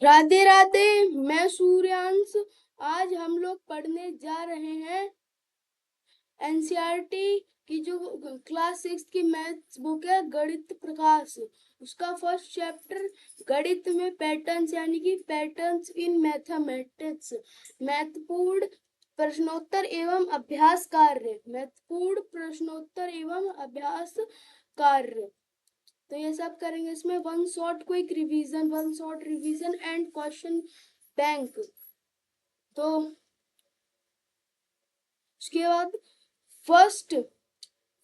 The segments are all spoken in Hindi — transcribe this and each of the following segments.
राधे राधे। मैं सूर्यांश। आज हम लोग पढ़ने जा रहे हैं एनसीईआरटी की जो क्लास 6 की मैथ्स बुक है गणित प्रकाश। उसका फर्स्ट चैप्टर गणित में पैटर्न्स यानी कि पैटर्न्स इन मैथमेटिक्स, महत्वपूर्ण प्रश्नोत्तर एवं अभ्यास कार्य, महत्वपूर्ण प्रश्नोत्तर एवं अभ्यास कार्य। तो ये सब करेंगे इसमें। One shot quick revision, one shot revision and question bank. तो उसके बाद फर्स्ट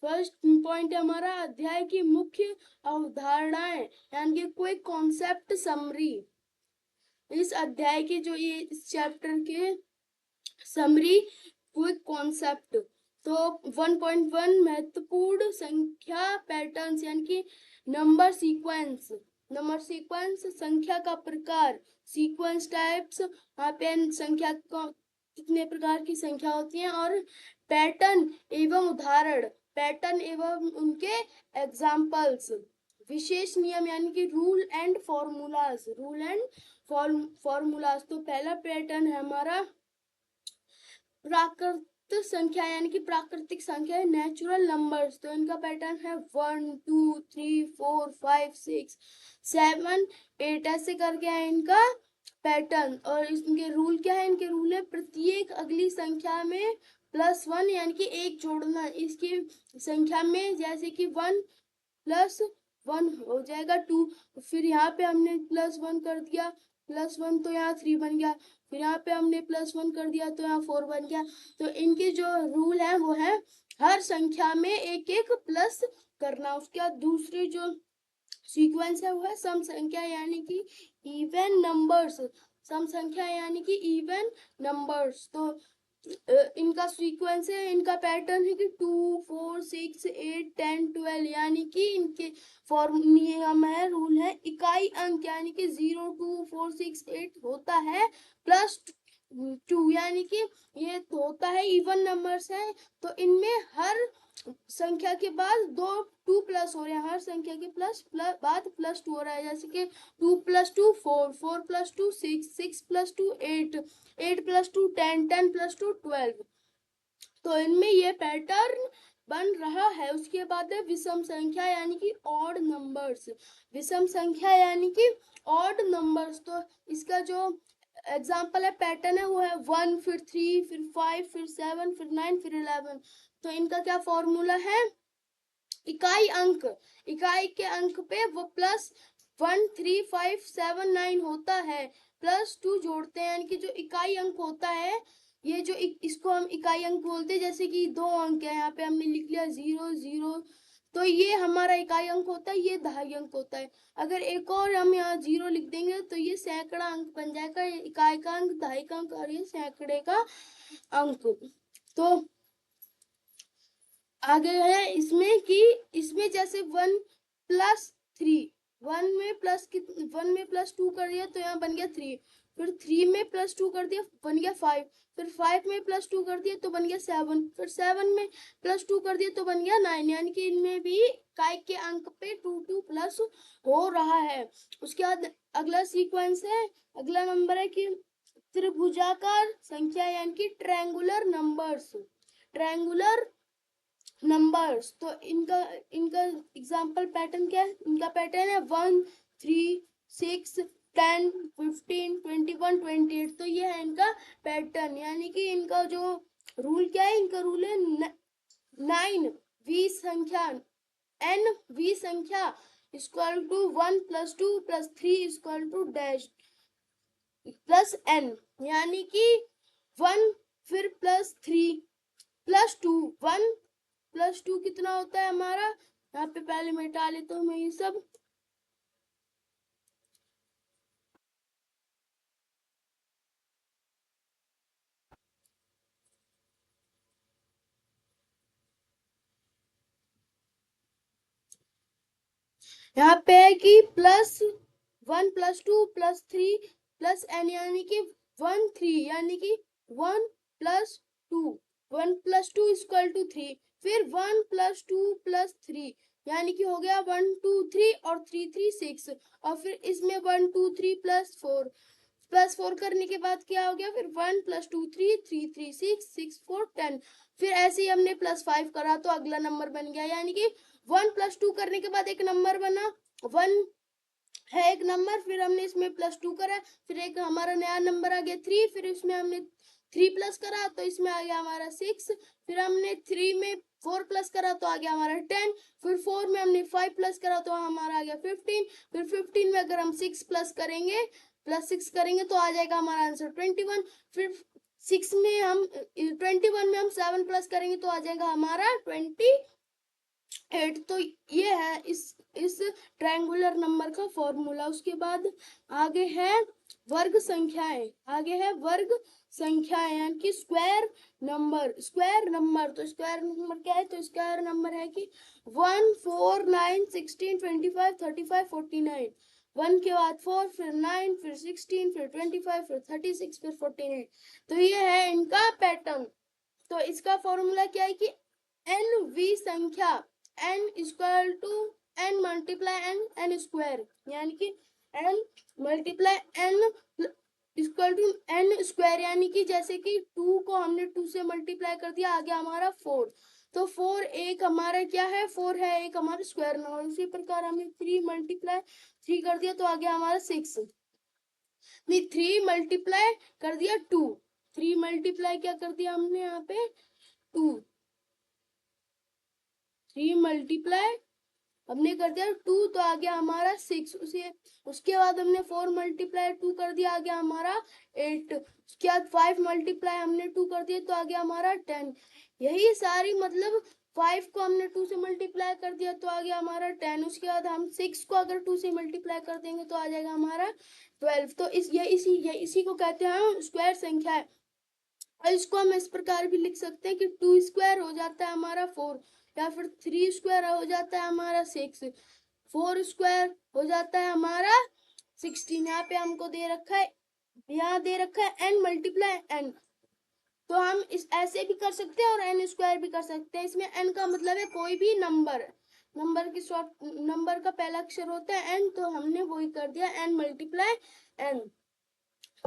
फर्स्ट पॉइंट है हमारा अध्याय की मुख्य अवधारणाएं यानी कि कोई कॉन्सेप्ट समरी। इस अध्याय के जो ये इस चैप्टर के समरी क्विक कॉन्सेप्ट। तो 1.1 महत्वपूर्ण संख्या पैटर्न्स यानी कि नंबर सीक्वेंस। नंबर सीक्वेंस संख्या का प्रकार, सीक्वेंस टाइप्स। यहाँ पे संख्या का कितने प्रकार की संख्या होती है और पैटर्न एवं उदाहरण, पैटर्न एवं उनके एग्जाम्पल्स। विशेष नियम यानी कि rule and formulas, rule and formulas. तो पहला पैटर्न है हमारा प्राकृतिक संख्या यानी कि प्राकृतिक संख्या है नेचुरल नंबर्स। तो इनका पैटर्न है 1 2 3 4 5 6 7 8 ऐसे करके है इनका पैटर्न। और इनके रूल क्या है? इनके रूल है प्रत्येक अगली संख्या में +1 यानी कि एक जोड़ना इसकी संख्या में, जैसे कि 1 + 1 हो जाएगा 2। फिर यहाँ पे हमने +1 कर दिया, +1 तो यहाँ 3 बन गया। फिर यहाँ पे हमने +1 कर दिया तो यहाँ 4 बन गया। तो इनके जो रूल है वो है हर संख्या में एक एक प्लस करना। उसके बाद दूसरी जो सीक्वेंस है वो है सम संख्या यानी कि इवन नंबर्स। सम संख्या यानी कि इवन नंबर्स। तो इनका सीक्वेंस है, इनका पैटर्न है कि 2 4 6 8 10 12 यानी कि इनके नियम है, रूल है इकाई अंक यानी कि 0 2 4 6 8 होता है +2 यानी कि ये होता है इवन नंबर्स है। तो इनमें हर संख्या के बाद 2 प्लस हो रहे हैं, हर संख्या के बाद +2 हो रहा है। जैसे कि 2 + 2 4, 4 + 2 6, 6 + 2 8, 8 + 2 10, 10 + 2 12। तो इनमें ये पैटर्न बन रहा है। उसके बाद है विषम संख्या यानी कि ऑड नंबर्स। विषम संख्या यानी कि ऑड नंबर्स। तो इसका जो एग्जाम्पल है, पैटर्न है वो है 1 फिर 3 फिर 5 फिर 7 फिर 9 फिर 11। तो इनका क्या फॉर्मूला है? इकाई अंक, इकाई के अंक पे वो +1 3 5 7 9 होता है, +2 जोड़ते हैं यानी कि जो इकाई अंक होता है ये जो इसको हम इकाई अंक बोलते हैं। जैसे कि 2 अंक है, यहाँ पे हमने लिख लिया 0 0, तो ये हमारा इकाई अंक होता है, ये दहाई अंक होता है। अगर एक और हम यहाँ 0 लिख देंगे तो ये सैकड़ा अंक बन जाएगा। इकाई का अंक, दहाई का अंक और ये सैकड़े का अंक। तो आगे है इसमें कि इसमें जैसे 1 + 3, 1 में +2 कर दिया तो यहाँ बन गया 3। फिर 3 में +2 कर दिया बन गया 5। फिर 5 में +2 कर दिया तो बन गया 7। फिर 7 में +2 कर दिया तो बन गया 9। यानी कि इनमें भी इकाई के अंक पे 2 2 प्लस हो रहा है। उसके बाद अगला सीक्वेंस है, अगला नंबर है कि त्रिभुजाकार संख्या यानी कि ट्रायंगुलर नंबर्स। Triangular numbers. तो इनका इनका एग्जाम्पल पैटर्न क्या है? इनका पैटर्न है 1 3 6 10 15 21 28। तो ये है इनका पैटर्न। यानी कि इनका जो रूल क्या है? इनका रूल है 9 वी संख्या, n वी संख्या equal to 1 + 2 + 3 equal to dash +n। यानी कि 1 फिर +3 +2, 1 + 2 कितना होता है हमारा? यहाँ पे पहले मिटा लेता हूँ मैं ये सब। यहाँ पे है कि +1 + 2 + 3 +n यानी कि 1 3 यानी कि 1 + 2, 1 + 2 = 3। फिर 1 + 2 + 3 यानी कि हो गया 1 2 3 और 3 3 6, और फिर इसमें 1 2 3 प्लस 4 करने के बाद क्या हो गया, फिर 1 + 2 3 3 3 6 6 4 10, फिर ऐसे ही हमने +5 करा तो अगला नंबर बन गया। यानी कि 1 + 2 करने के बाद एक नंबर बना, 1 है एक नंबर, फिर हमने इसमें +2 करा, फिर एक हमारा नया नंबर आ गया 3, फिर इसमें हमने 3 प्लस करा तो इसमें आ गया हमारा 6, फिर हमने 3 में 4 प्लस करा तो आ गया हमारा 10, फिर 4 में हमने 5 प्लस करा तो हमारा आ गया 15, फिर 15 में अगर हम 6 प्लस करेंगे +6 करेंगे तो आ जाएगा हमारा आंसर 21, फिर 6 में हम 21 में हम 7 प्लस करेंगे तो आ जाएगा हमारा 28। तो ये है इस ट्रायंगुलर नंबर का फॉर्मूला। उसके बाद आगे है वर्ग संख्याएं, आगे है वर्ग संख्याएं यानी कि स्क्वायर नंबर। तो स्क्वायर नंबर क्या है, तो स्क्वायर नंबर है कि 1 4 9 16 25 35 49, 1 के बाद 4, फिर 9, फिर 16, फिर 25, फिर 36, फिर 49। तो ये है इनका पैटर्न। तो इसका फॉर्मूला क्या है कि एन वी संख्या n equal to n multiply n square, यानी कि n multiply n equal to n square, यानी कि जैसे कि 2 को हमने 2 से मल्टीप्लाई कर दिया, आ गया हमारा 4, तो 4 एक हमारा क्या है, 4 है एक हमारा स्क्वायर नंबर। उसी प्रकार हमने 3 मल्टीप्लाई 3 कर दिया तो आ गया हमारा 6, नहीं 3 मल्टीप्लाई कर दिया 2, 3 मल्टीप्लाई क्या कर दिया हमने यहाँ पे 2, 3 मल्टीप्लाई हमने कर दिया 2 तो आ गया हमारा 6, उसके बाद हमने 4 मल्टीप्लाई 2 कर दिया, आ गया हमारा 8, उसके बाद 5 मल्टीप्लाई हमने 2 कर दिया तो आ गया हमारा 10। यही सारी मतलब 5 को हमने 2 से मल्टीप्लाई कर दिया तो आ गया हमारा 10, उसके बाद हम 6 को अगर 2 से मल्टीप्लाई कर देंगे तो आ जाएगा हमारा 12। तो इसी को कहते हैं स्क्वायर संख्या है। और इसको हम इस प्रकार भी लिख सकते हैं कि 2 स्क्वायर हो जाता है हमारा 4, या फिर 3 स्क्वायर हो जाता है हमारा 6, 4 स्क्वायर हो जाता है हमारा 16। यहाँ पे हमको दे रखा है, यहाँ दे रखा है n मल्टीप्लाई n, तो हम इस ऐसे भी कर सकते हैं और n स्क्वायर भी कर सकते हैं। इसमें n का मतलब है कोई भी नंबर का पहला अक्षर होता है n, तो हमने वही कर दिया n मल्टीप्लाई n।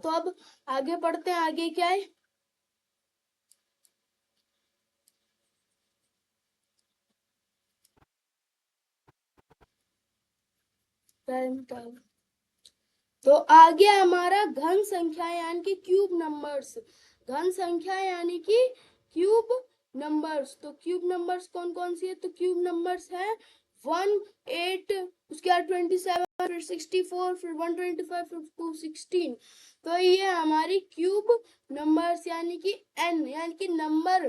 तो अब आगे पढ़ते हैं, आगे क्या है, तो आगे हमारा घन संख्या यानी कि क्यूब नंबर्स, घन संख्या यानी कि क्यूब नंबर्स। तो क्यूब नंबर्स कौन कौन सी है, तो क्यूब नंबर्स है 1 8, उसके बाद 27, फिर 64, फिर 125, फिर 216। तो ये हमारी क्यूब नंबर्स यानी कि n, यानी कि नंबर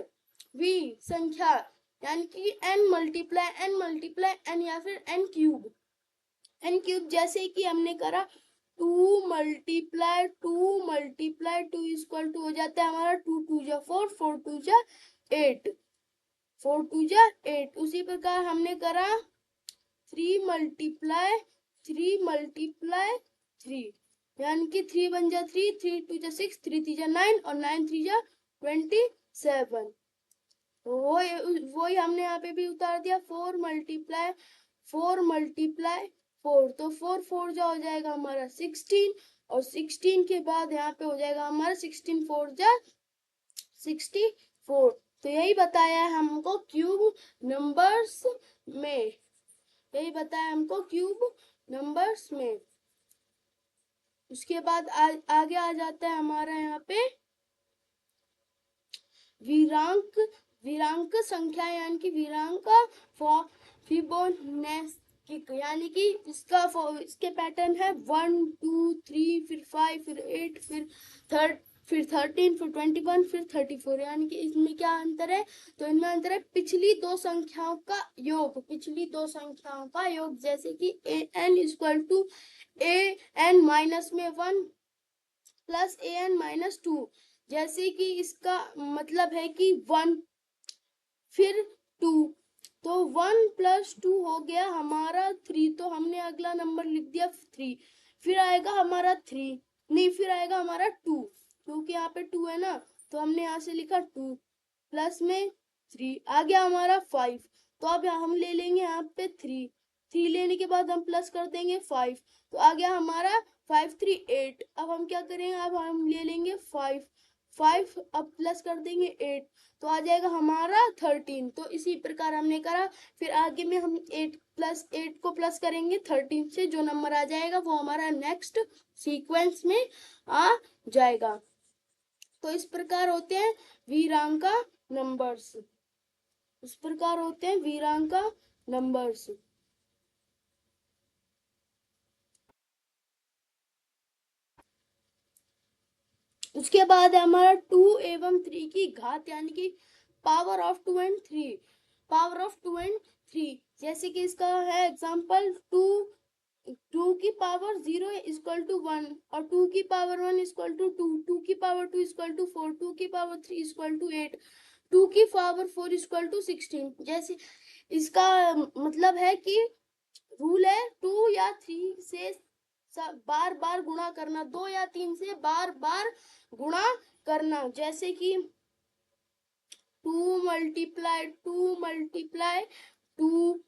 v संख्या, यानी कि n मल्टीप्लाई n या फिर n क्यूब। जैसे कि हमने करा 2 मल्टीप्लाई 2 इक्वल टू हो जाता है हमारा 2 2 जा 4, 4 2 जा 8, 4 2 जा 8। उसी प्रकार हमने करा 3 मल्टीप्लाई 3, यानी कि 3 1 जा 3, 3 2 जा 6, 3 3 जा 9 और 9 3 जा 27। वही हमने यहाँ पे भी उतार दिया 4 मल्टीप्लाई 4, तो 4 4 जा हो जाएगा हमारा 16, और 16 के बाद यहाँ पे हो जाएगा हमारा 16 4 जा 64। तो यही बताया है हमको क्यूब नंबर्स में, यही बताया हमको क्यूब नंबर्स में। उसके बाद आगे आ जाता है हमारा यहाँ पे वीरांक संख्या यानी कि वीरांक फिबोनाची, यानी कि इसके पैटर्न है 1 2 3, फिर 5, फिर 8, फिर 13, फिर 21, फिर 34। यानी कि इसमें क्या अंतर है, तो इनमें अंतर है पिछली दो संख्याओं का योग, जैसे कि an equal to an minus में 1 प्लस an-2, जैसे कि इसका मतलब है कि 1 फिर 2, तो 1 + 2 हो गया हमारा 3, तो हमने अगला नंबर लिख दिया 3, फिर आएगा हमारा 3, नहीं फिर आएगा हमारा 2, क्योंकि यहाँ पे 2 है ना, तो हमने यहाँ से लिखा 2 प्लस में 3, आ गया हमारा 5, तो अब हम ले लेंगे यहाँ पे 3 लेने के बाद हम प्लस कर देंगे 5, तो आ गया हमारा 5 3 8। अब हम क्या करेंगे, अब हम ले लेंगे 5 अब प्लस कर देंगे 8, तो आ जाएगा हमारा 13। तो इसी प्रकार हमने करा। फिर आगे में हम 8 को प्लस करेंगे 13 से, जो नंबर आ जाएगा वो हमारा नेक्स्ट सीक्वेंस में आ जाएगा। तो इस प्रकार होते हैं वीरांका नंबर्स। इस प्रकार होते हैं वीरांका नंबर्स। उसके बाद हमारा 2 एवं 3 की घात, यानी कि power of 2 and 3। Power of 2 and 3, जैसे कि इसका है एग्जांपल 2 की पावर 0 इक्वल टू 1, और 2 की पावर 1 इक्वल टू 2, 2 की पावर 2 इक्वल टू 4, 2 की पावर 3 इक्वल टू 8, 2 की पावर 4 इक्वल टू 16। जैसे इसका मतलब है कि रूल है 2 या 3 से बार बार गुणा करना, 2 या 3 से बार बार गुणा करना। जैसे कि 2 मल्टीप्लाई 2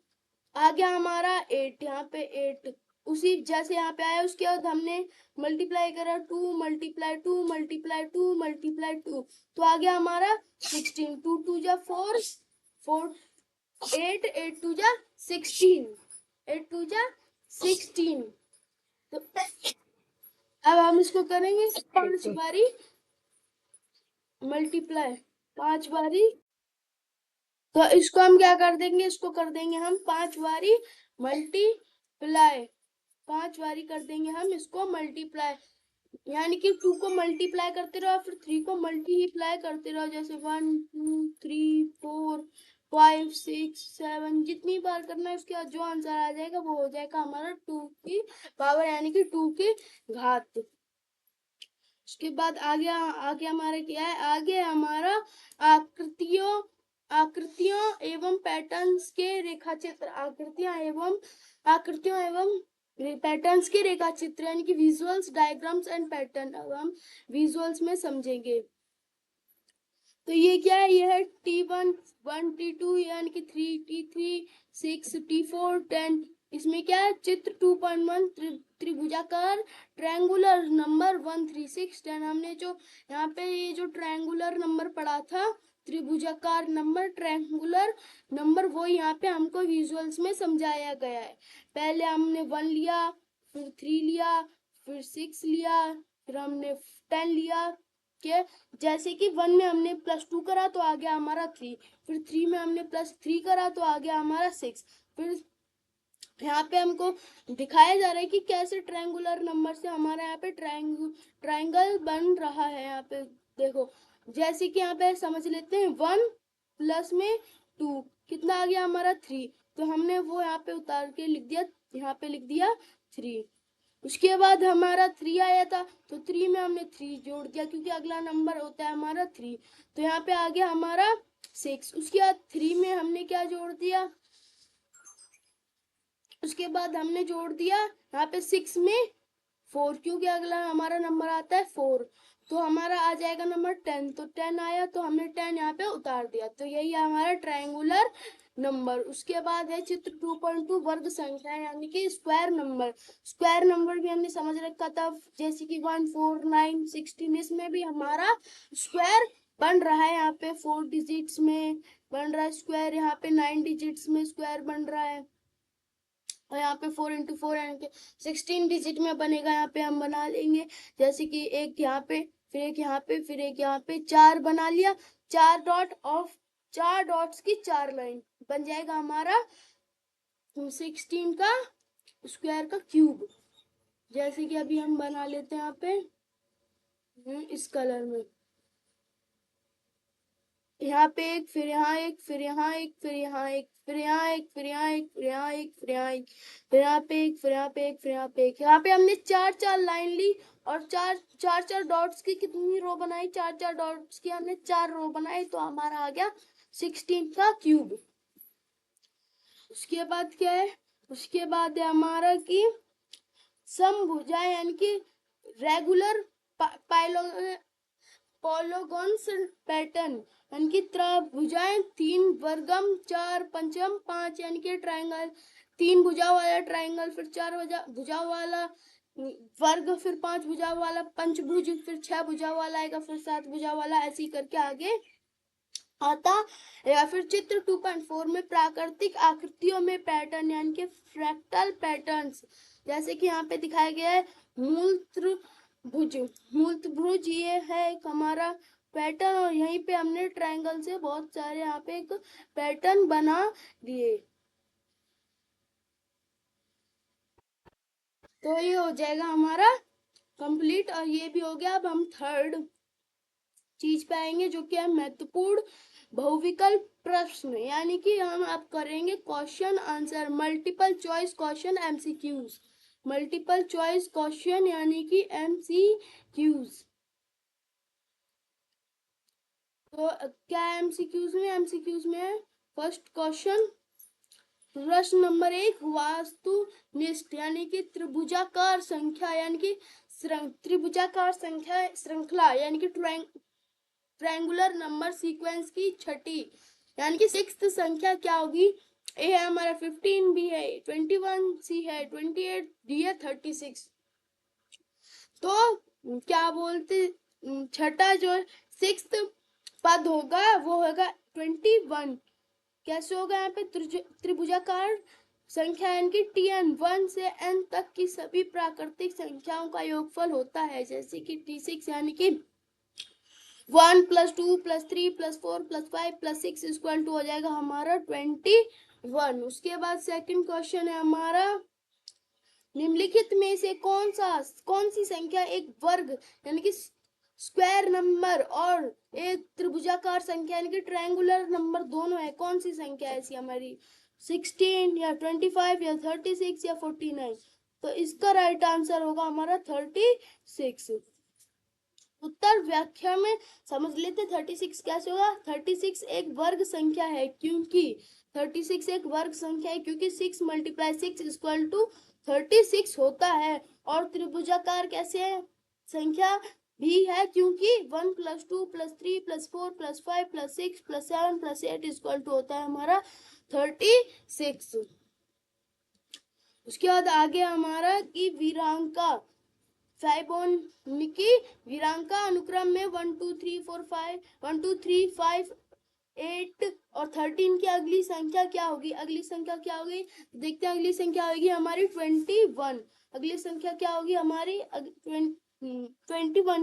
आ गया हमारा 8, यहाँ पे 8 उसी जैसे यहाँ पे आया। उसके बाद हमने मल्टीप्लाई करा 2 मल्टीप्लाई 2 मल्टीप्लाई 2 मल्टीप्लाई 2, तो आ गया हमारा 16। 2 2 जा 4, 4 8, 8 2 जा 16, 8 2 जा 16। तो अब हम इसको करेंगे 5 बारी मल्टीप्लाई, 5 बारी। तो इसको हम क्या कर देंगे, इसको कर देंगे हम 5 बारी मल्टीप्लाई, 5 बारी कर देंगे हम इसको मल्टीप्लाई। यानी कि 2 को मल्टीप्लाई करते रहो, फिर 3 को मल्टीप्लाई करते रहो। जैसे 1 2 3 4 5 6 7, जितनी बार करना है उसके बाद जो आंसर आ जाएगा वो हो जाएगा हमारा 2 की पावर, यानी कि 2 की घात। उसके बाद आगे आगे हमारा क्या है, आगे हमारा आकृतियों एवं पैटर्न्स के रेखा चित्र, आकृतियों एवं पैटर्न्स के रेखा चित्र, यानी कि विजुअल्स, डायग्राम्स एंड पैटर्न। अब हम विजुअल्स में समझेंगे। तो ये क्या है, ये है T1 1 T2 यानी कि 3 T3 6 T4 10। इसमें क्या है, चित्र 2.1 त्रिभुजाकार ट्रायंगुलर नंबर 1 3 6 10। हमने जो यहाँ पे ये जो ट्रायंगुलर नंबर पढ़ा था, त्रिभुजाकार नंबर, ट्रायंगुलर नंबर, वो यहाँ पे हमको विजुअल्स में समझाया गया है। पहले हमने 1 लिया, फिर 3 लिया, फिर 6 लिया, फिर हमने 10 लिया के। जैसे कि 1 में हमने +2 करा तो आ गया हमारा 3, फिर 3 में हमने +3 करा तो आ गया हमारा 6। फिर यहाँ पे हमको दिखाया जा रहा है कि कैसे ट्रायंगुलर नंबर से हमारा यहाँ पे ट्रायंगल बन रहा है। यहाँ पे देखो, जैसे कि यहाँ पे समझ लेते हैं 1 प्लस में 2 कितना आ गया हमारा 3, तो हमने वो यहाँ पे उतार के लिख दिया, यहाँ पे लिख दिया 3। उसके बाद हमारा 3 आया था, तो 3 में हमने 3 जोड़ दिया, क्योंकि अगला नंबर होता है हमारा 3। तो यहाँ पे आ गया हमारा 6। उसके बाद 3 में हमने क्या जोड़ दिया, उसके बाद हमने जोड़ दिया यहाँ पे 6 में 4, क्योंकि अगला हमारा नंबर आता है 4। तो हमारा आ जाएगा नंबर 10। तो 10 आया तो हमने 10 यहाँ पे उतार दिया। तो यही है हमारा ट्रायंगुलर नंबर। उसके बाद है चित्र 2.2 वर्ग संख्या, यानी कि स्क्वायर नंबर। स्क्वायर नंबर भी हमने समझ रखा था, जैसे कि 1 4 9 16, इसमें भी हमारा स्क्वायर बन रहा है। यहाँ पे 4 डिजिट्स में बन रहा है स्क्वायर, यहाँ पे 9 डिजिट्स में स्क्वायर बन रहा है, और यहाँ पे 4 × 4 यानी कि 16 डिजिट में बनेगा। यहाँ पे हम बना लेंगे, जैसे कि एक यहाँ पे, फिर एक यहाँ पे, फिर एक यहाँ पे, 4 बना लिया। 4 डॉट ऑफ 4 डॉट्स की 4 लाइन बन जाएगा हमारा 16 का स्क्वायर का क्यूब। जैसे कि अभी हम बना लेते हैं यहाँ पे इस कलर में, यहाँ पे एक, फिर यहाँ एक, फिर यहाँ एक, फिर यहाँ एक, फिर यहाँ एक, फिर यहाँ एक, फिर यहाँ एक, फिर यहाँ एक, फिर यहाँ पे एक, फिर यहाँ पे एक, फिर यहाँ पे एक। यहाँ पे हमने 4 लाइन ली और 4 डॉट्स की कितनी रो बनाई, 4 डॉट्स की हमने 4 रो बनाई, तो हमारा आ गया 16 का क्यूब। उसके बाद क्या है, उसके बाद है हमारा कि समभुजा, यानी कि रेगुलर पॉलीगॉन्स पैटर्न यानी कि त्रिभुजाएं, 3 वर्गम, 4 पंचम, 5 यानी कि ट्रायंगल, 3 भुजा वाला ट्रायंगल, फिर 4 भुजा वाला वर्ग, फिर 5 भुजा वाला पंचभुज, फिर 6 भुजा वाला आएगा, फिर 7 भुजा वाला, ऐसे ही करके आगे आता। या फिर चित्र 2.4 में प्राकृतिक आकृतियों में पैटर्न यानी कि फ्रैक्टल पैटर्न्स, जैसे कि यहाँ पे दिखाया गया है मूलत्रिभुज। मूलत्रिभुज ये है एक हमारा पैटर्न, और यहीं पे हमने ट्रायंगल से बहुत सारे यहाँ पे एक पैटर्न बना दिए। तो ये हो जाएगा हमारा कंप्लीट, और ये भी हो गया। अब हम थर्ड चीज पे आएंगे जो कि है महत्वपूर्ण बहुविकल्प प्रश्न, यानी कि हम अब करेंगे question answer, multiple choice question, MCQs. Multiple choice question यानी कि एमसीक्यूज। तो क्या है एमसीक्यूज में? एमसीक्यूज में फर्स्ट क्वेश्चन, प्रश्न नंबर 1, वास्तुनिष्ठ यानी कि त्रिभुजाकार संख्या यानी कि त्रिभुजाकार संख्या श्रृंखला यानी कि ट्रायंगुलर नंबर सीक्वेंस की छठी यानी कि सिक्स्थ संख्या क्या होगी? ए है हमारा 15, बी है 21, सी है 28, डी है 36। तो क्या बोलते, छठा जो सिक्स्थ पद होगा वो होगा 21। कैसे होगा? यहाँ पे त्रिभुजाकार संख्या यानी कि Tn 1 से n तक की सभी प्राकृतिक संख्याओं का योगफल होता है, जैसे कि T6 यानी कि 1 + 2 + 3 + 4 + 5 + 6 इक्वल टू हो जाएगा हमारा 21। उसके बाद सेकंड क्वेश्चन है हमारा, निम्नलिखित में से कौन सी संख्या एक वर्ग यानी कि स्क्वायर नंबर और एक त्रिभुजाकार संख्या यानी कि ट्रायंगुलर नंबर दोनों है? कौन सी संख्या ऐसी हमारी? 16 या 25 या 36 या 49? तो इसका राइट आंसर होगा हमारा 36। उत्तर व्याख्या में समझ लेते 36 कैसे होगा। 36 एक वर्ग संख्या है, क्योंकि 36 एक वर्ग संख्या है क्योंकि 6 × 6 = 36 होता है। और त्रिभुजाकार कैसे है संख्या भी है, क्योंकि 1 + 2 + 3 + 4 + 5 + 6 + 7 + 8 इक्वल टू होता है हमारा 36। उसके बाद आगे हमारा कि वीरांका फाइबोनाची वीरांका अनुक्रम में 1 2 3 4 5 1 2 3 5 8 और 13 की अगली संख्या क्या होगी? अगली संख्या क्या होगी देखते हैं। अगली संख्या होगी हमारी 21। अगली संख्या क्या होगी हमारी 21?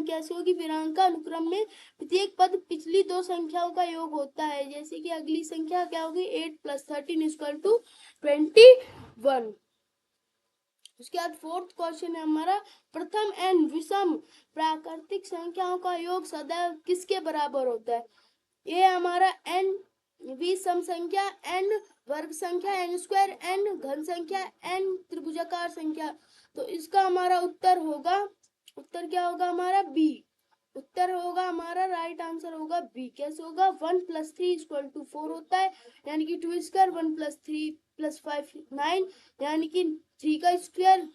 कैसे होगी? वीरांका अनुक्रम में प्रत्येक पद पिछली दो संख्याओं का योग होता है, जैसे कि अगली संख्या क्या होगी? 8 + 13 = 21। उसके बाद फोर्थ क्वेश्चन है हमारा, प्रथम एन विषम प्राकृतिक संख्याओं का योग सदैव किसके बराबर होता है? ये हमारा एन विषम संख्या, एन वर्ग संख्या, एन स्क्वायर, एन घन संख्या, एन त्रिभुजाकार संख्या। तो इसका हमारा उत्तर होगा, उत्तर क्या होगा हमारा? बी। उत्तर होगा हमारा, राइट आंसर होगा बी। कैसे होगा? 1 + 3 = 4 होता है, यानी कि 2 स्क्वायर, 1 + 3 + 5 9 यानी कि 3 का स्क्वायर।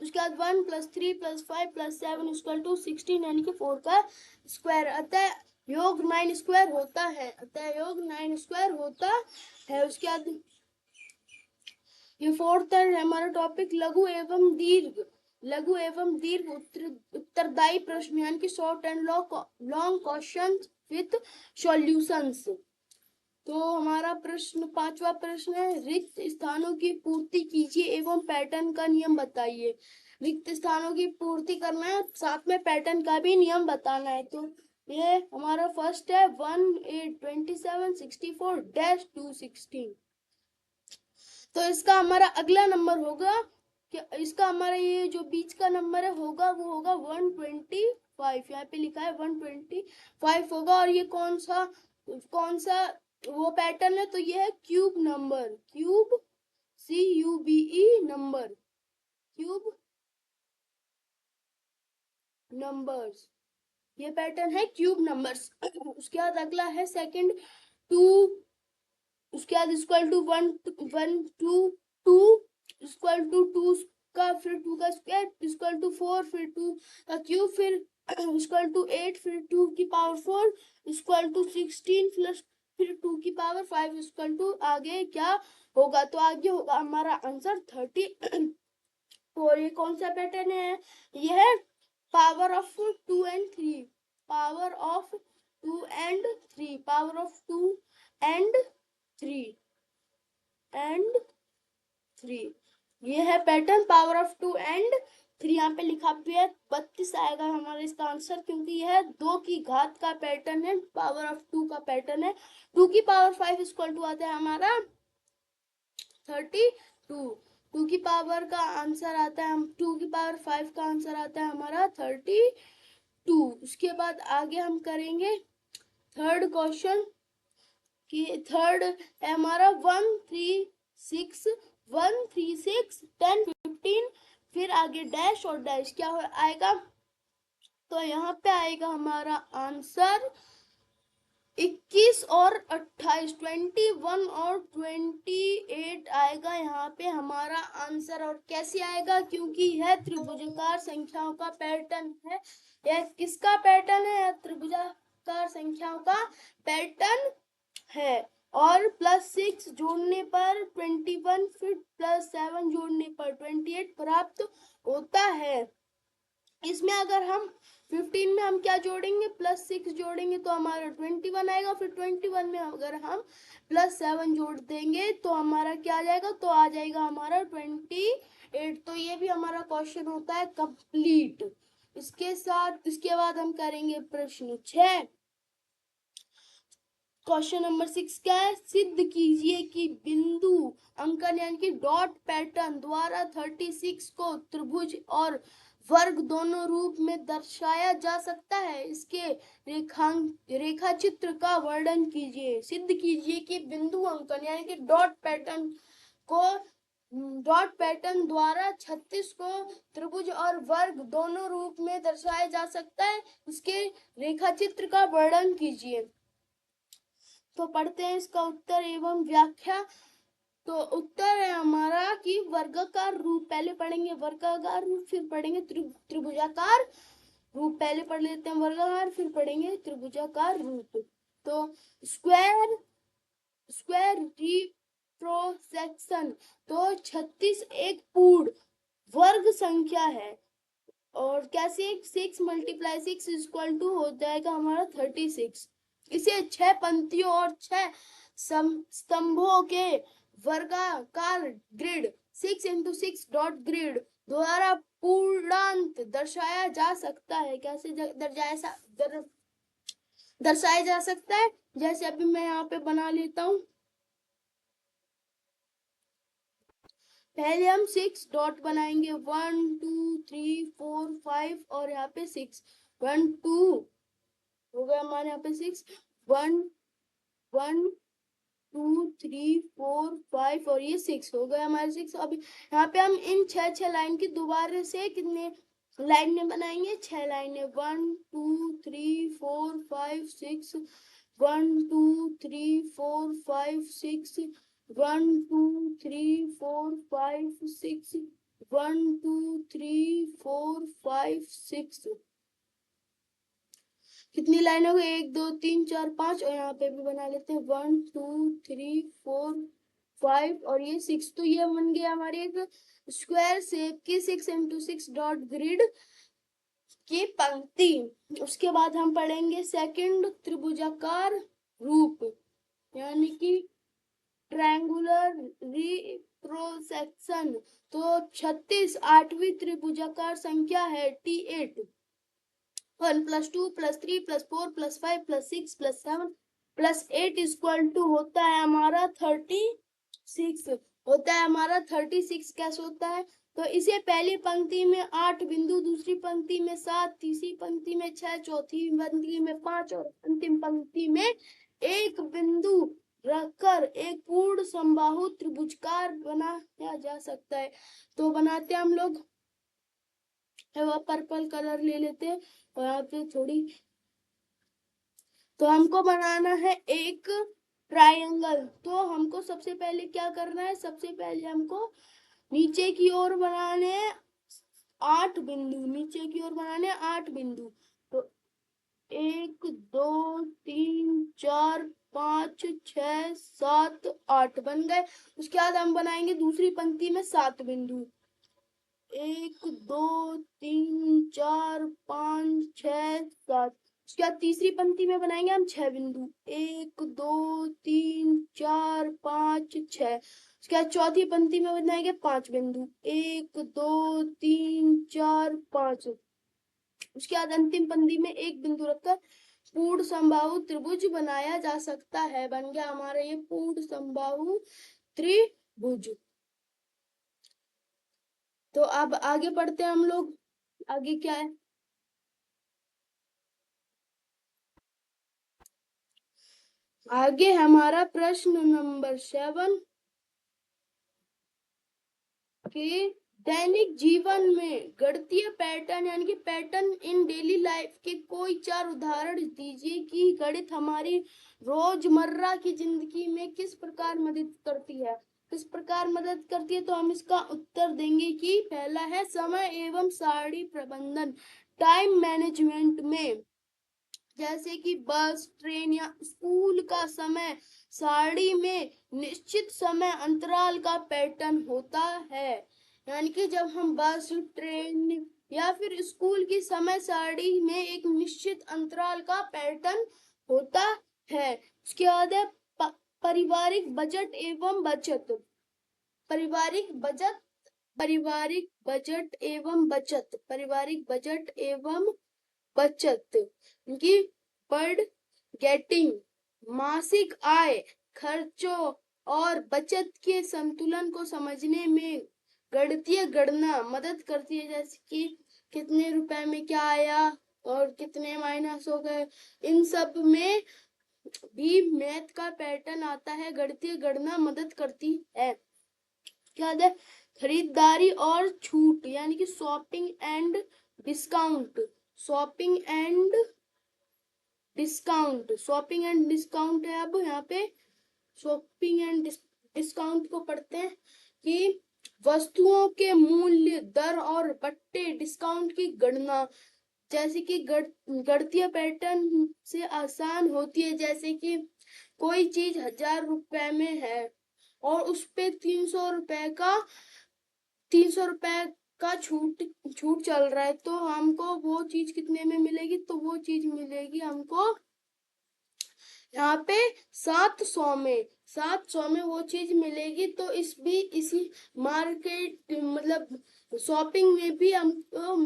उसके बाद 1 + 3 + 5 + 7 = 16 यानी कि 4 का स्क्वायर। अतः योग 9 स्क्वायर होता है, अतः योग 9 स्क्वायर होता है। उसके बाद ये फोर्थ है हमारा टॉपिक, लघु एवं दीर्घ उत्तरदायी प्रश्न यानी कि short and long question with solutions. तो हमारा प्रश्न पांचवा प्रश्न है, रिक्त स्थानों की पूर्ति कीजिए एवं पैटर्न का नियम बताइए। रिक्त स्थानों की पूर्ति करना है, साथ में पैटर्न का भी नियम बताना है। तो ये हमारा फर्स्ट है 1 8 27 64 -216। तो इसका हमारा अगला नंबर होगा कि इसका हमारा ये जो बीच का नंबर है होगा वो होगा 125। यहाँ पे लिखा है 125 होगा। और ये कौन सा वो पैटर्न है? तो ये है cube number, cube CUBE number, cube numbers, ये पैटर्न है क्यूब नंबर्स। उसके बाद अगला है सेकंड 2, उसके बाद इक्वल टू 1 1 2 2 इक्वल टू 2 का फिर 2 का स्क्वायर इक्वल टू 4, फिर 2 का क्यूब, फिर इक्वल टू 8, फिर 2 की पावर 4 इक्वल टू 16 प्लस फिर 2 की पावर 5 इक्वल टू आगे क्या होगा, तो आगे होगा हमारा आंसर 30। और ये कौन सा पैटर्न है, यह है power of 2 and 3, power of 2 and 3, power of 2 and 3 and 3, ये है पैटर्न पावर ऑफ 2 एंड 3। यहाँ पे लिखा भी है 32 आएगा हमारा इसका आंसर, क्योंकि यह 2 की घात का पैटर्न है, पावर ऑफ 2 का पैटर्न है। 2 की पावर 5 इक्वल टू आता है हमारा 32, 2 की पावर का आंसर आता है, 2 की पावर 5 का आंसर आता है हमारा 32। उसके बाद आगे हम करेंगे थर्ड क्वेश्चन कि थर्ड है हमारा 136 136 10 15, फिर आगे डैश और डैश क्या आएगा, तो यहाँ पे आएगा हमारा आंसर 21 और 28, 21 और 28 आएगा यहाँ पे हमारा आंसर। और कैसे आएगा, क्योंकि यह त्रिभुजाकार संख्याओं का पैटर्न है। यह किसका पैटर्न है, यह त्रिभुजाकार संख्याओं का पैटर्न है। और +6 जोड़ने पर 21, फिर +7 जोड़ने पर 28 प्राप्त होता है। इसमें अगर हम 15 में हम क्या जोड़ेंगे, +6 जोड़ेंगे तो हमारा 21 आएगा, फिर 21 में अगर हम +7 जोड़ देंगे तो हमारा क्या आ जाएगा, तो आ जाएगा हमारा 28। तो ये भी हमारा क्वेश्चन होता है कंप्लीट। इसके बाद हम करेंगे प्रश्न 6। क्वेश्चन नंबर 6 क्या है, सिद्ध कीजिए कि बिंदु अंकन यानी कि डॉट पैटर्न द्वारा 36 को त्रिभुज और वर्ग दोनों रूप में दर्शाया जा सकता है। इसके रेखा चित्र का वर्णन कीजिए। सिद्ध कीजिए कि बिंदु अंकन यानी कि डॉट पैटर्न द्वारा 36 को त्रिभुज और वर्ग दोनों रूप में दर्शाया जा सकता है। इसके रेखा चित्र का वर्णन कीजिए। तो पढ़ते हैं इसका उत्तर एवं व्याख्या। तो उत्तर है हमारा कि वर्गाकार रूप, पहले पढ़ेंगे वर्गाकार रूप, फिर पढ़ेंगे त्रिभुजाकार रूप। पहले पढ़ लेते हैं वर्गाकार, फिर पढ़ेंगे त्रिभुजाकार रूप। तो स्क्वायर रिप्रोसेक्शन, तो 36 एक पूर्ण वर्ग संख्या है। और कैसे, 6 × 6 इक्वल टू हो जाएगा हमारा 36। इसे 6 पंक्तियों और 6 स्तंभों के वर्गाकार ग्रिड 6 × 6 डॉट ग्रिड द्वारा पूर्णांक दर्शाया जा सकता है। कैसे दर्शाया जा सकता है, जैसे अभी मैं यहाँ पे बना लेता हूँ। पहले हम 6 डॉट बनाएंगे, 1 2 3 4 5 और यहाँ पे 6, 1 2 हो गया हमारे यहाँ पे 6, 1 1 2 3 4 5 और ये 6 हो गया हमारे 6। अभी यहाँ पे हम इन 6 लाइन की दोबारा से कितने लाइन में बनाएंगे, 6 लाइनें, 1 2 3 4 5 6, 1 2 3 4 5 6, 1 2 3 4 5 6, 1 2 3 4 5 6। कितनी लाइन हो गई, 1 2 3 4 5, और यहाँ पे भी बना लेते हैं 1 2 3 4 5 और ये 6। तो ये बन गया हमारे एक स्क्वायर शेप की 6 × 6 डॉट ग्रिड की पंक्ति। उसके बाद हम पढ़ेंगे सेकंड त्रिभुजाकार रूप यानी कि ट्रायंगुलर रिप्रोसेक्शन। तो 36 आठवीं त्रिभुजाकार संख्या है T8। 1 + 2 + 3 + 4 + 5 + 6 + 7 + 8 इक्वल टू होता है हमारा 36। होता है हमारा 36। कैसे होता है, तो इसे पहली पंक्ति में 8 बिंदु, दूसरी पंक्ति में 7, तीसरी पंक्ति में 6, चौथी पंक्ति में 5 और अंतिम पंक्ति में 1 बिंदु रखकर एक पूर्ण समबाहु त्रिभुजाकार बनाया जा सकता है। तो बनाते हैं हम लोग, वो पर्पल कलर ले लेते हैं और यहाँ पे थोड़ी। तो हमको बनाना है एक ट्रायंगल। तो हमको सबसे पहले क्या करना है, सबसे पहले हमको नीचे की ओर बनाने 8 बिंदु, नीचे की ओर बनाने 8 बिंदु। तो 1 2 3 4 5 6 7 8 बन गए। उसके बाद हम बनाएंगे दूसरी पंक्ति में 7 बिंदु। 1 2 3 4 5 6 7। उसके बाद तीसरी पंक्ति में बनाएंगे हम 6 बिंदु। 1 2 3 4 5 6। उसके बाद चौथी पंक्ति में बनाएंगे 5 बिंदु। 1 2 3 4 5। उसके बाद अंतिम पंक्ति में 1 बिंदु रखकर पूर्ण समबाहु त्रिभुज बनाया जा सकता है। बन गया हमारा ये पूर्ण समबाहु त्रिभुज। तो अब आगे पढ़ते हैं हम लोग। आगे क्या है? आगे हमारा प्रश्न नंबर 7 कि दैनिक जीवन में गणितीय पैटर्न यानी कि पैटर्न इन डेली लाइफ के कोई 4 उदाहरण दीजिए कि गणित हमारी रोजमर्रा की जिंदगी में किस प्रकार मदद करती है। किस प्रकार मदद करती है, तो हम इसका उत्तर देंगे कि पहला है समय एवं सारणी प्रबंधन, टाइम मैनेजमेंट में। जैसे कि बस, ट्रेन या स्कूल का समय सारणी में निश्चित समय अंतराल का पैटर्न होता है। यानी कि जब हम बस, ट्रेन या फिर स्कूल की समय सारणी में एक निश्चित अंतराल का पैटर्न होता है। उसके बाद है पारिवारिक बजट एवं बचत। पारिवारिक बचत, पारिवारिक बजट एवं बचत, पारिवारिक बजट एवं बचत की पर गेटिंग, मासिक आय, खर्चों और बचत के संतुलन को समझने में गणितीय गणना मदद करती है। जैसे कि कितने रुपए में क्या आया और कितने माइनस हो गए, इन सब में भी मैथ का पैटर्न आता है। गणितीय गणना मदद करती है। क्या है? खरीदारी और छूट यानी कि shopping and discount, shopping and discount, shopping and discount है। अब यहाँ पे शॉपिंग एंड डिस्काउंट को पढ़ते हैं कि वस्तुओं के मूल्य, दर और बट्टे डिस्काउंट की गणना। जैसे कि गणितीय पैटर्न से आसान होती है। जैसे कि कोई चीज 1000 रुपए में है और उस पे 300 रुपए का छूट चल रहा है, तो हमको वो चीज कितने में मिलेगी, तो वो चीज मिलेगी हमको यहाँ पे 700 में, 700 में वो चीज मिलेगी। तो इसी मार्केट मतलब शॉपिंग में भी हमको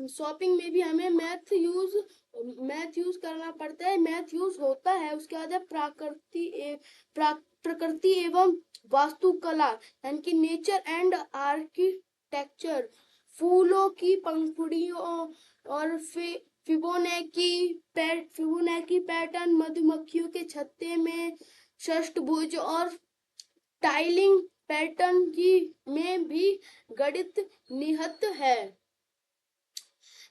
शॉपिंग में भी हमें मैथ यूज करना पड़ता है, मैथ यूज होता है। उसके बाद है प्रकृति एवं वास्तुकला यानी कि नेचर एंड आर्किटेक्चर। फूलों की पंखुड़ियों और फिबोनाची पैटर्न, मधुमक्खियों के छत्ते में षष्ठभुज और टाइलिंग पैटर्न की में भी गणित निहित है।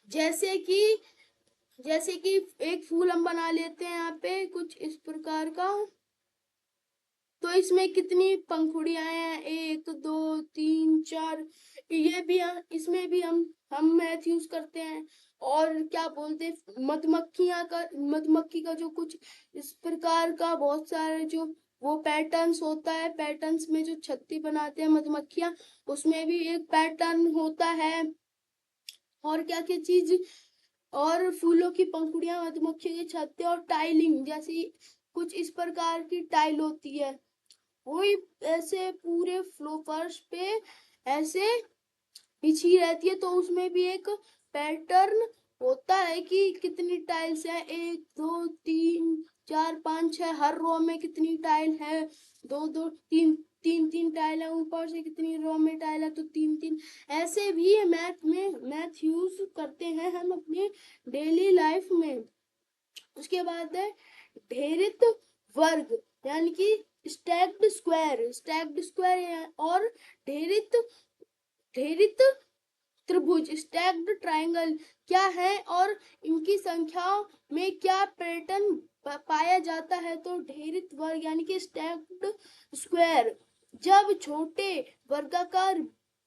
जैसे कि एक फूल हम बना लेते हैं यहाँ पे कुछ इस प्रकार का। तो इसमें कितनी पंखुड़ियां हैं, 1 2 3 4। ये भी इसमें भी हम मैथ यूज करते हैं। और क्या बोलते हैं, मधुमक्खी का जो कुछ इस प्रकार का बहुत सारे जो वो पैटर्न्स होता है, पैटर्न्स में जो छत्ती बनाते हैं मधुमक्खियां, उसमें भी एक पैटर्न होता है। और क्या क्या चीज, और फूलों की पंखुड़ियां, मधुमक्खियों के छत्ते और टाइलिंग जैसी कुछ इस प्रकार की टाइल होती है। वही ऐसे पूरे फ्लो फर्श पे ऐसे बिछी रहती है। तो उसमें भी एक पैटर्न होता है कि कितनी टाइल्स है, 1 2 3 4 5 6, हर रो में कितनी टाइल है, 2 2 3 3 टाइल है, ऊपर से कितनी रो में टाइल है, तो 3 3। ऐसे भी मैथ यूज करते हैं हम अपने डेली लाइफ में। उसके बाद है ढेरित वर्ग यानी कि स्टैक्ड स्क्वायर और ढेरित ढेरित त्रिभुज, स्टैक्ड ट्रायंगल क्या है और इनकी संख्या में क्या पैटर्न पाया जाता है। तो ढेरित वर्ग यानी कि स्टैक्ड स्क्वायर जब छोटे वर्गाकार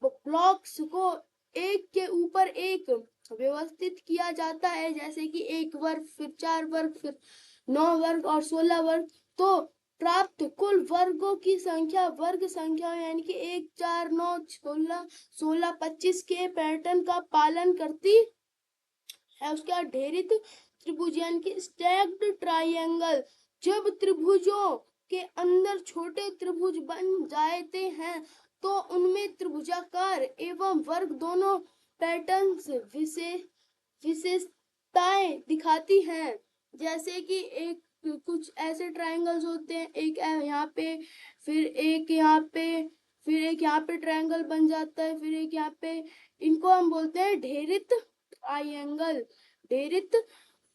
ब्लॉक्स को एक के ऊपर एक व्यवस्थित किया जाता है, जैसे कि 1 वर्ग, फिर 4 वर्ग, फिर 9 वर्ग और 16 वर्ग, तो प्राप्त कुल वर्गों की संख्या वर्ग संख्या यानी कि 1, 4, 9, 16, 16, 25 के पैटर्न का पालन करती है। उसके बाद ढेरित त्रिभुज यानी कि स्टैक्ड ट्राइंगल, जब त्रिभुजों के अंदर छोटे त्रिभुज बन जाते हैं तो उनमें त्रिभुजाकार एवं वर्ग दोनों पैटर्न्स विशेषताएं दिखाती हैं। जैसे कि एक कुछ ऐसे ट्रायंगल्स होते हैं, एक यहाँ पे, फिर एक यहाँ पे, फिर एक यहाँ पे ट्रायंगल बन जाता है, फिर एक यहाँ पे, इनको हम बोलते हैं ढेरित ट्रायंगल, ढेरित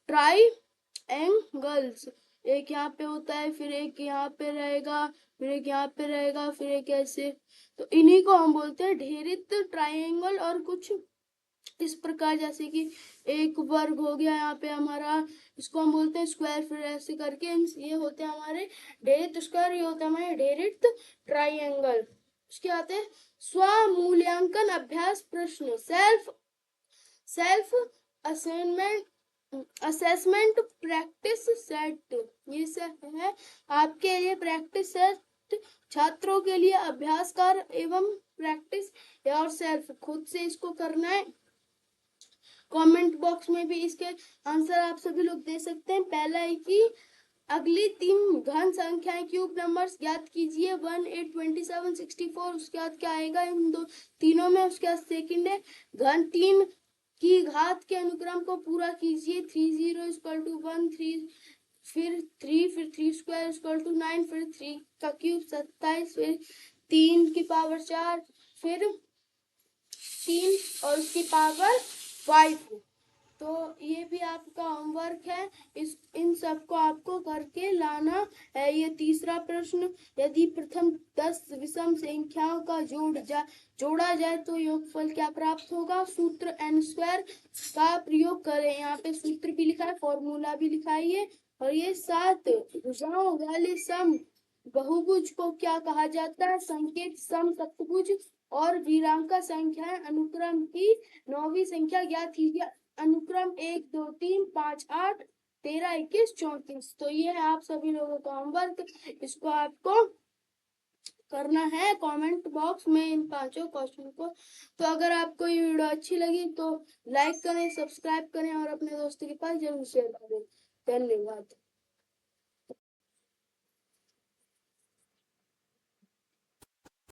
ट्राइएंगल्स। एक यहाँ पे होता है, फिर एक यहाँ पे रहेगा, फिर एक यहाँ पे रहेगा, फिर एक ऐसे, तो इन्हीं को हम बोलते हैं ढेरित ट्राइएंगल। और कुछ इस प्रकार, जैसे कि एक वर्ग हो गया यहाँ पे हमारा, इसको हम बोलते हैं स्क्वायर, फिर ऐसे करके ये होते हैं हमारे ढेरित स्क्वायर, ये होता है हमारे ढेरित ट्राइएंगल। उसके आते हैं स्वमूल्यांकन अभ्यास प्रश्न, सेल्फ असेसमेंट प्रैक्टिस सेट। ये सब है आपके लिए प्रैक्टिस सेट, छात्रों के लिए अभ्यासकार एवं प्रैक्टिस और सेल्फ, खुद से इसको करना है। कमेंट बॉक्स में भी इसके आंसर आप सभी लोग दे सकते हैं। पहला है कि अगली 3 घन संख्याएं क्यूब नंबर्स ज्ञात कीजिए, 1, 8, 27, 64। उसके बाद क्या आएगा इन दो तीनों में। उसके बाद सेकंड है घन 3 की घात के अनुक्रम को पूरा कीजिए, 30 इक्वल टू 1, 3, फिर 3, फिर 3 स्क्वायर इक्वल टू 9, फिर 3 का क्यूब 27, फिर 3 की पावर 4, फिर 3 और उसकी पावर 5। तो ये भी आपका होमवर्क है, इन सबको आपको करके लाना है। ये तीसरा प्रश्न, यदि प्रथम 10 विषम संख्याओं का जोड़ा जाए तो योगफल क्या प्राप्त होगा। सूत्र n स्क्वायर का प्रयोग करें। यहाँ पे सूत्र भी लिखा है, फॉर्मूला भी लिखा है ये। और ये 7 भुजाओं वाले सम बहुभुज को क्या कहा जाता है। संकेत सम सप्तभुज और वीरांका संख्याएं अनुक्रम की 9वीं संख्या ज्ञात कीजिए। अनुक्रम 1, 2, 3, 5, 8, 13, 21, 34। तो ये है आप सभी लोगों का होमवर्क, इसको आपको करना है कमेंट बॉक्स में इन 5 क्वेश्चन को। तो अगर आपको ये वीडियो अच्छी लगी तो लाइक करें, सब्सक्राइब करें और अपने दोस्तों के पास जरूर शेयर करें। धन्यवाद।